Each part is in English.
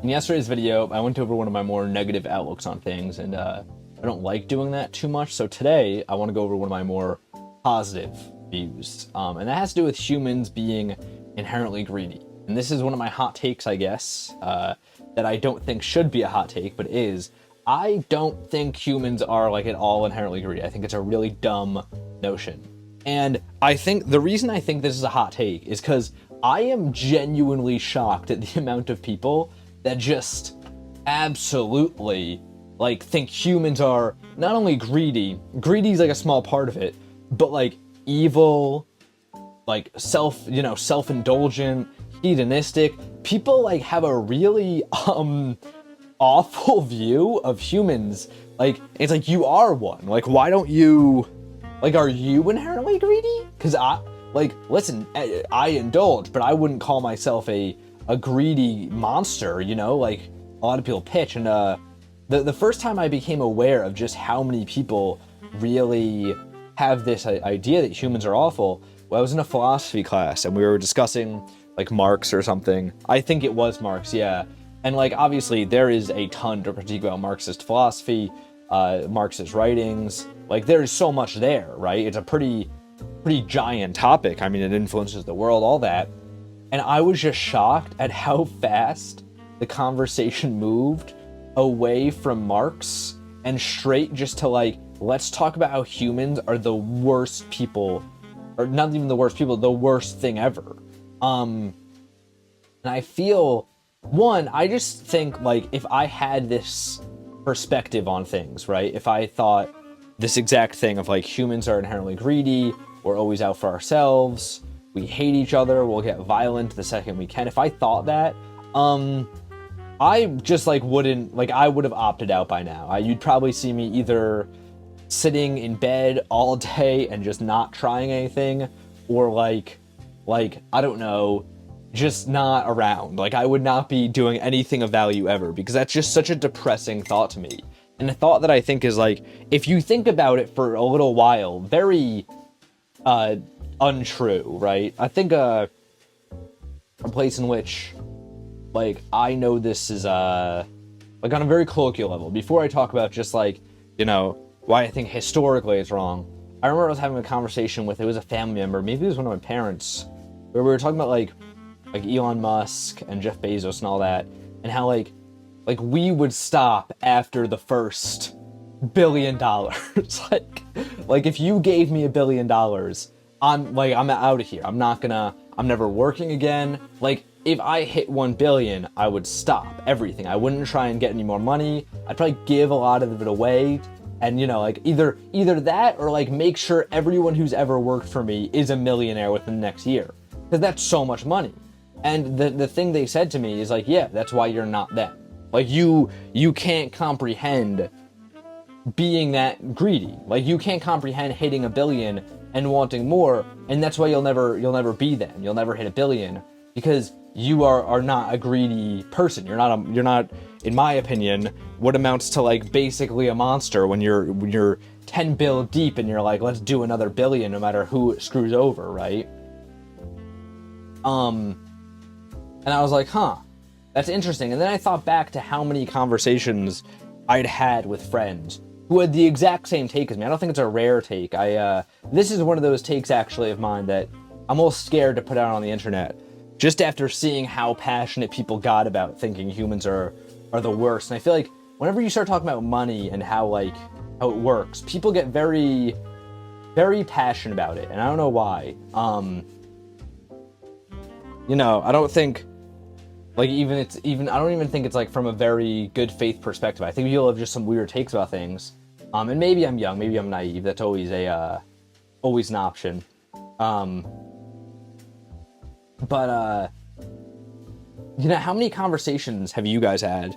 In yesterday's video, I went over one of my more negative outlooks on things, and I don't like doing that too much. So today, I want to go over one of my more positive views, and that has to do with humans being inherently greedy. And this is one of my hot takes, I guess, that I don't think should be a hot take, but is. I don't think humans are like at all inherently greedy. I think it's a really dumb notion. And I think the reason I think this is a hot take is because I am genuinely shocked at the amount of people that just absolutely like think humans are not only greedy is like a small part of it, but like evil, like self-indulgent, hedonistic. People like have a really awful view of humans. Like it's like you are one. Like why don't you, like, are you inherently greedy? Because listen, I indulge, but I wouldn't call myself a greedy monster, you know, like a lot of people pitch. And the first time I became aware of just how many people really have this idea that humans are awful, well, I was in a philosophy class and we were discussing like Marx or something. I think it was Marx, yeah. And like obviously there is a ton to critique about Marxist philosophy, Marxist writings. Like there's so much there, right? It's a pretty giant topic. I mean, it influences the world, all that. And I was just shocked at how fast the conversation moved away from Marx and straight just to like, let's talk about how humans are the worst people, or not even the worst people, the worst thing ever. And I feel, I just think like if I had this perspective on things, right? If I thought this exact thing of like humans are inherently greedy, we're always out for ourselves, we hate each other, we'll get violent the second we can. If I thought that, I just like wouldn't, like I would have opted out by now. You'd probably see me either sitting in bed all day and just not trying anything, or like I don't know, just not around. Like I would not be doing anything of value ever, because that's just such a depressing thought to me. And a thought that I think is like, if you think about it for a little while, very untrue, right? I think a place in which, like, I know this is like on a very colloquial level, before I talk about just like, you know, why I think historically it's wrong. I remember I was having a conversation with, it was a family member, maybe it was one of my parents, where we were talking about like Elon Musk and Jeff Bezos and all that, and how like we would stop after the first $1 billion. like if you gave me $1 billion, I'm out of here. I'm never working again. Like if I hit 1 billion, I would stop everything. I wouldn't try and get any more money. I'd probably give a lot of it away. And you know, like either that or like make sure everyone who's ever worked for me is a millionaire within the next year. Because that's so much money. And the thing they said to me is like, yeah, that's why you're not them. Like you can't comprehend being that greedy. Like you can't comprehend hitting 1 billion and wanting more, and that's why you'll never be them. You'll never hit 1 billion because you are not a greedy person. You're not, in my opinion, what amounts to like basically a monster when you're 10 bill deep and you're like, let's do another billion no matter who screws over, right? And I was like, huh, that's interesting. And then I thought back to how many conversations I'd had with friends who had the exact same take as me. I don't think it's a rare take. This is one of those takes actually of mine that I'm almost scared to put out on the internet, just after seeing how passionate people got about thinking humans are the worst. And I feel like whenever you start talking about money and how it works, people get very, very passionate about it. And I don't know why. You know, I don't think like I don't even think it's like from a very good faith perspective. I think people have just some weird takes about things. And maybe I'm young, maybe I'm naive. That's always always an option. But you know, how many conversations have you guys had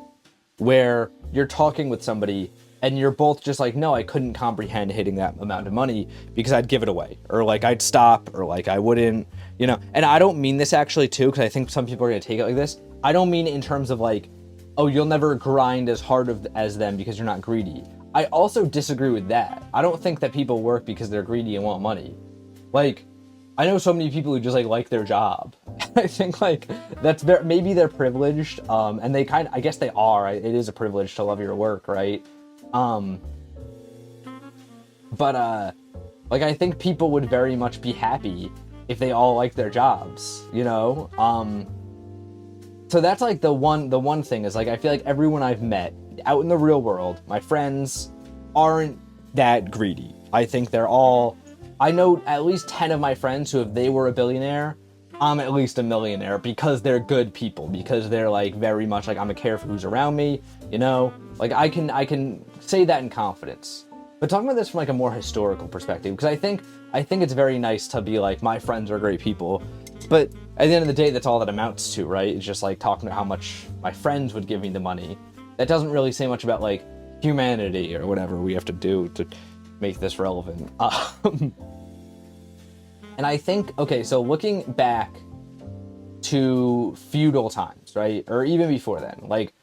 where you're talking with somebody and you're both just like, no, I couldn't comprehend hitting that amount of money because I'd give it away, or like I'd stop, or like I wouldn't, you know. And I don't mean this actually too, because I think some people are going to take it like this. I don't mean it in terms of like, oh, you'll never grind as hard as them because you're not greedy. I also disagree with that. I don't think that people work because they're greedy and want money. Like, I know so many people who just like their job. I think like maybe they're privileged, and they I guess they are. It is a privilege to love your work, right? But like I think people would very much be happy if they all like their jobs, you know? So that's like the one thing is like I feel like everyone I've met out in the real world, my friends aren't that greedy. I think I know at least 10 of my friends who, if they were a billionaire, I'm at least a millionaire, because they're good people, because they're like very much like, I'm gonna care for who's around me, you know? Like I can say that in confidence. But talking about this from like a more historical perspective, because I think it's very nice to be like, my friends are great people, but at the end of the day, that's all that amounts to, right? It's just like talking about how much my friends would give me the money. That doesn't really say much about like humanity or whatever we have to do to make this relevant. And I think, okay, so looking back to feudal times, right? Or even before then, like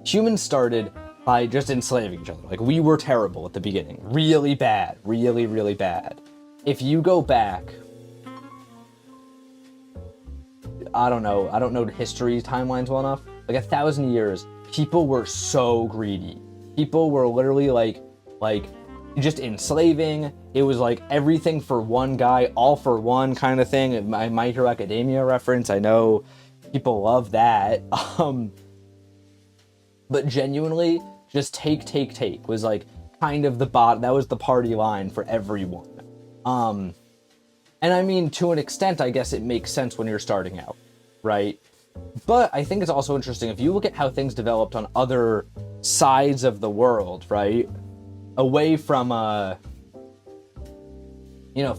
humans started by just enslaving each other. Like we were terrible at the beginning, really bad, really, really bad. If you go back, I don't know the history timelines well enough, like 1,000 years, people were so greedy. People were literally like just enslaving. It was like everything for one guy, all for one kind of thing. My Hero Academia reference, I know people love that. But genuinely, just take was like kind of that was the party line for everyone. And I mean, to an extent, I guess it makes sense when you're starting out, right? But I think it's also interesting, if you look at how things developed on other sides of the world, right? Away from,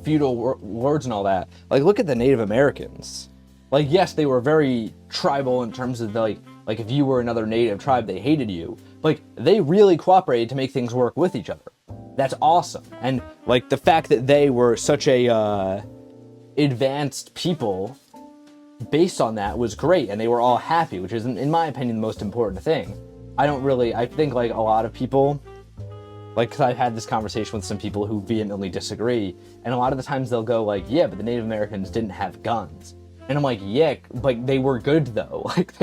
feudal lords and all that. Like, look at the Native Americans. Like, yes, they were very tribal in terms of, like if you were another native tribe, they hated you. Like, they really cooperated to make things work with each other. That's awesome. And, like, the fact that they were such a, advanced people based on that was great, and they were all happy, which is, in my opinion, the most important thing. I think, like, a lot of people, like, because I've had this conversation with some people who vehemently disagree, and a lot of the times they'll go, like, yeah, but the Native Americans didn't have guns. And I'm like, yeah, like, they were good, though. Like,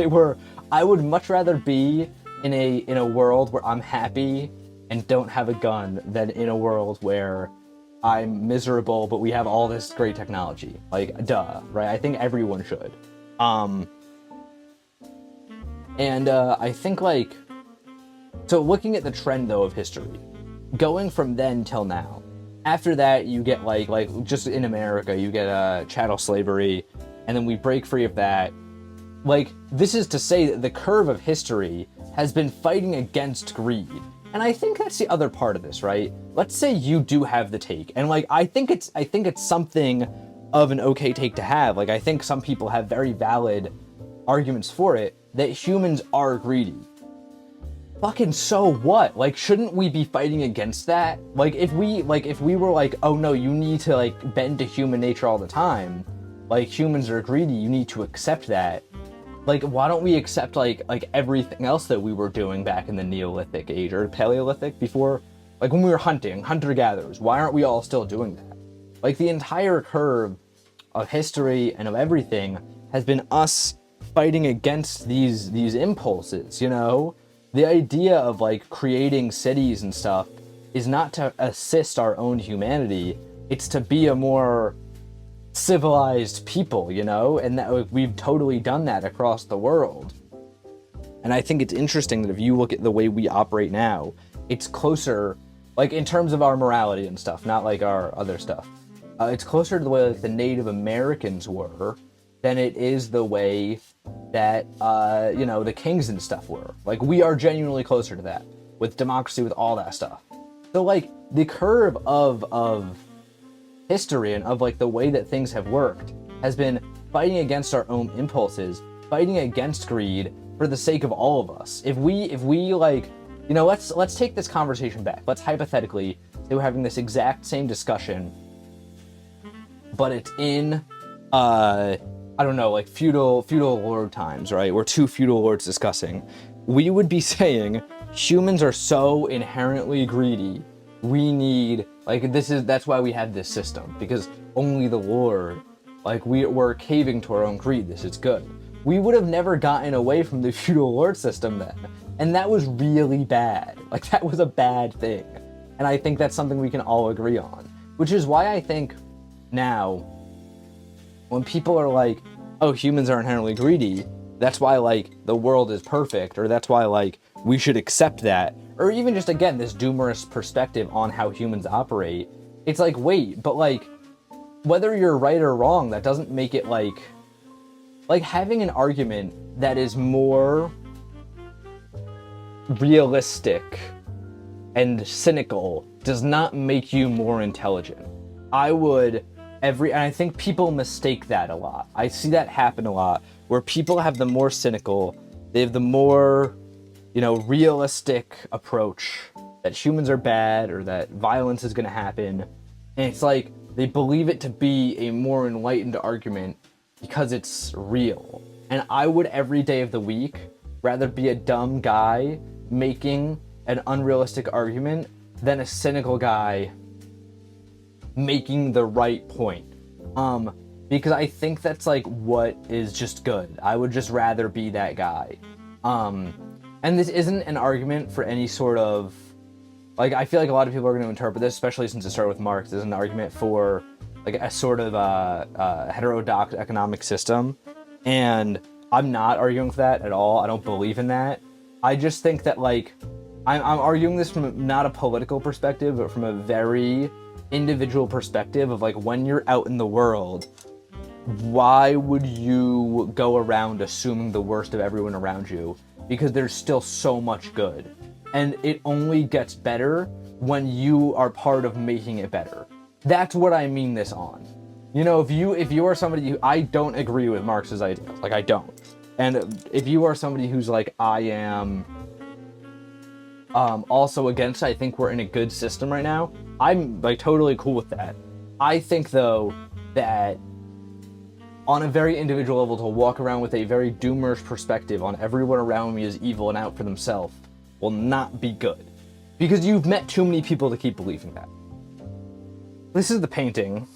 I would much rather be in a world where I'm happy and don't have a gun than in a world where I'm miserable, but we have all this great technology. Like, duh, right? I think everyone should. I think, like, so looking at the trend, though, of history, going from then till now, after that, you get, like just in America, you get chattel slavery, and then we break free of that. Like, this is to say that the curve of history has been fighting against greed. And I think that's the other part of this, right? Let's say you do have the take, and like I think it's something of an okay take to have. Like, I think some people have very valid arguments for it, that humans are greedy. Fucking so what? Like, shouldn't we be fighting against that? Like, if we were like, oh no, you need to like bend to human nature all the time, like humans are greedy, you need to accept that. Like, why don't we accept like everything else that we were doing back in the Neolithic age or Paleolithic before, like when we were hunting, hunter-gatherers? Why aren't we all still doing that? Like, the entire curve of history and of everything has been us fighting against these impulses, you know? The idea of like creating cities and stuff is not to assist our own humanity, it's to be a more civilized people, you know? And that we've totally done that across the world. And I think it's interesting that if you look at the way we operate now, it's closer, like in terms of our morality and stuff, not like our other stuff. It's closer to the way like the Native Americans were than it is the way that, the kings and stuff were. Like, we are genuinely closer to that, with democracy, with all that stuff. So, like, the curve of history and of, like, the way that things have worked has been fighting against our own impulses, fighting against greed for the sake of all of us. If we like, let's take this conversation back. Let's hypothetically say we're having this exact same discussion, but it's in, I don't know, like feudal lord times, right? We're two feudal lords discussing. We would be saying humans are so inherently greedy. We need, like, that's why we have this system, because only the Lord Like, we're caving to our own greed. This is good. We would have never gotten away from the feudal lord system then. And that was really bad. Like, that was a bad thing. And I think that's something we can all agree on. Which is why I think now, when people are like, oh, humans are inherently greedy, that's why, like, the world is perfect, or that's why, like, we should accept that, or even just, again, this doomerist perspective on how humans operate, it's like, wait, but, like, whether you're right or wrong, that doesn't make it, like, having an argument that is more realistic and cynical does not make you more intelligent. And I think people mistake that a lot. I see that happen a lot, where people have the more cynical, they have the more, realistic approach that humans are bad or that violence is going to happen. And it's like, they believe it to be a more enlightened argument because it's real. And I would, every day of the week, rather be a dumb guy making an unrealistic argument than a cynical guy making the right point. Because I think that's, like, what is just good. I would just rather be that guy. And this isn't an argument for any sort of, like, I feel like a lot of people are going to interpret this, especially since it started with Marx, as an argument for, like, a sort of heterodox economic system. And I'm not arguing for that at all. I don't believe in that. I just think that, like, I'm arguing this from not a political perspective, but from a very individual perspective of, like, when you're out in the world, why would you go around assuming the worst of everyone around you? Because there's still so much good. And it only gets better when you are part of making it better. That's what I mean this on. If you are somebody who, I don't agree with Marx's ideas, like, I don't. And if you are somebody who's like, I am also against, I think we're in a good system right now, I'm, like, totally cool with that. I think, though, that on a very individual level, to walk around with a very doomerish perspective on everyone around me is evil and out for themselves will not be good. Because you've met too many people to keep believing that. This is the painting.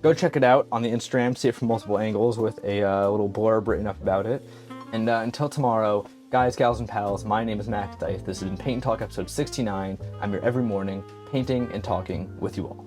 Go check it out on the Instagram, see it from multiple angles with a little blurb written up about it. And until tomorrow, guys, gals, and pals, my name is Max Dice. This has been Paint and Talk episode 69. I'm here every morning, painting and talking with you all.